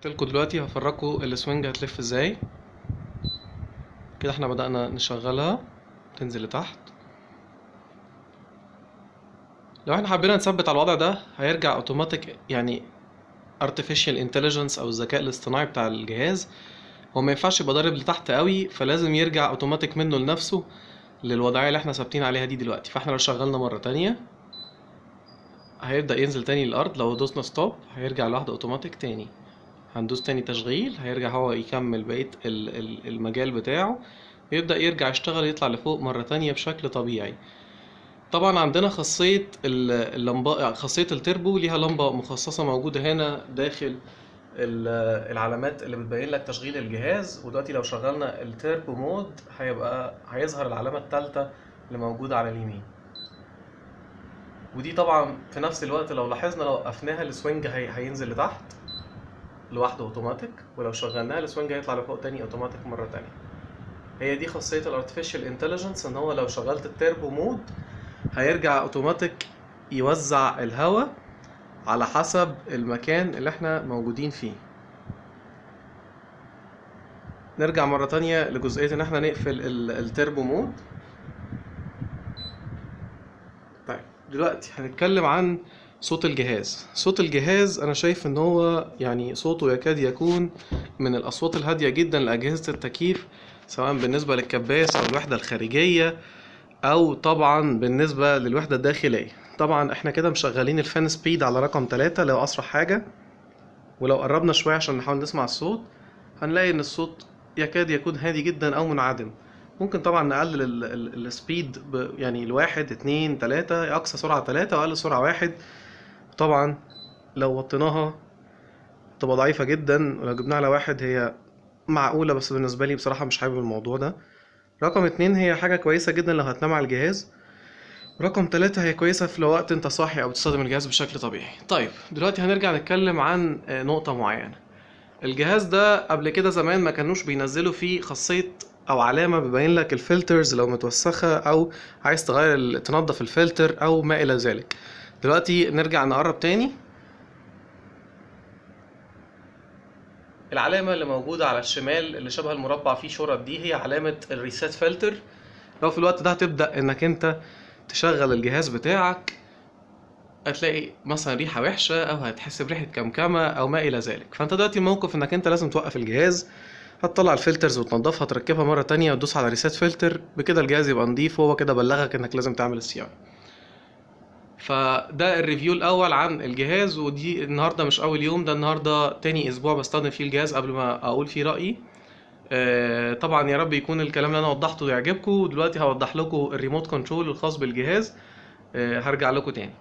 لكم دلوقتي هفرجكم السوينج هتلف ازاي. كده احنا بدأنا نشغلها تنزل لتحت. لو احنا حبينا نثبت على الوضع ده هيرجع اوتوماتيك، يعني artificial intelligence او الذكاء الاصطناعي بتاع الجهاز هو ما ينفعش يبقى ضارب لتحت قوي، فلازم يرجع اوتوماتيك منه لنفسه للوضعية اللي احنا ثابتين عليها دي دلوقتي. فاحنا لو شغلنا مرة تانية هيبدأ ينزل تاني للأرض، لو دوسنا ستوب هيرجع لوحده اوتوماتيك تاني. هندوس تاني تشغيل هيرجع هو يكمل بقية المجال بتاعه، يبدأ يرجع يشتغل يطلع لفوق مرة تانية بشكل طبيعي. طبعا عندنا خاصية اللمبة، خاصية التربو ليها لمبة مخصصة موجودة هنا داخل العلامات اللي بتبين لك تشغيل الجهاز. ودلوقتي لو شغلنا التربو مود هيظهر العلامة الثالثة اللي موجودة على اليمين. ودي طبعا في نفس الوقت لو لاحظنا لو وقفناها السوينج هينزل لتحت لوحده اوتوماتيك، ولو شغلناها السوينج هيطلع لفوق تاني اوتوماتيك مرة تانية. هي دي خاصية الارتفيشال انتليجنس، ان هو لو شغلت التربو مود هيرجع اوتوماتيك يوزع الهواء على حسب المكان اللي احنا موجودين فيه. نرجع مرة تانية لجزئية ان احنا نقفل التربو مود. طيب دلوقتي هنتكلم عن صوت الجهاز. صوت الجهاز انا شايف ان هو يعني صوته يكاد يكون من الاصوات الهادية جدا لاجهزة التكييف، سواء بالنسبة للكباس او الوحدة الخارجية او طبعا بالنسبة للوحدة الداخلية. طبعا احنا كده مشغلين الفان سبيد على رقم 3 لو اسرع حاجة، ولو قربنا شوية عشان نحاول نسمع الصوت هنلاقي ان الصوت يكاد يكون هادي جدا او منعدم. ممكن طبعا نقلل السبيد يعني الواحد 2 3، اقصى سرعة 3 واقل سرعة 1. طبعا لو وطيناها تبقى ضعيفة جدا، ولو جبناها على 1 هي معقولة، بس بالنسبة لي بصراحة مش حابب الموضوع ده. رقم 2 هي حاجة كويسة جدا لو هتنام على الجهاز. رقم 3 هي كويسة في لو وقت انت صاحي او بتستخدم الجهاز بشكل طبيعي. طيب دلوقتي هنرجع نتكلم عن نقطة معينة. الجهاز ده قبل كده زمان ما كانوش بينزلوا فيه خاصية او علامة بيبين لك الفلترز لو متوسخة او عايز تغير تنظف الفلتر او ما الى ذلك. دلوقتي نرجع نقرب تاني. العلامة اللي موجودة على الشمال اللي شبه المربع فيه شرط دي هي علامة الريسيت فلتر. لو في الوقت ده هتبدأ انك انت تشغل الجهاز بتاعك، هتلاقي مثلا ريحة وحشة او هتحس بريحة كمكمة او ما الى ذلك. فانت دلوقتي الموقف انك انت لازم توقف الجهاز، هتطلع الفلترز وتنضفها، تركبها مرة تانية وتدوس على ريسيت فلتر، بكده الجهاز يبقى نضيف وهو كده بلغك انك لازم تعمل الصيانة. فده الريفيو الاول عن الجهاز، ودي النهاردة مش اول يوم، ده النهاردة تاني اسبوع بستخدم فيه الجهاز قبل ما اقول فيه رأيي. طبعا يا رب يكون الكلام اللي انا وضحته يعجبكم. دلوقتي هوضح لكم الريموت كنترول الخاص بالجهاز، هرجع لكم تاني.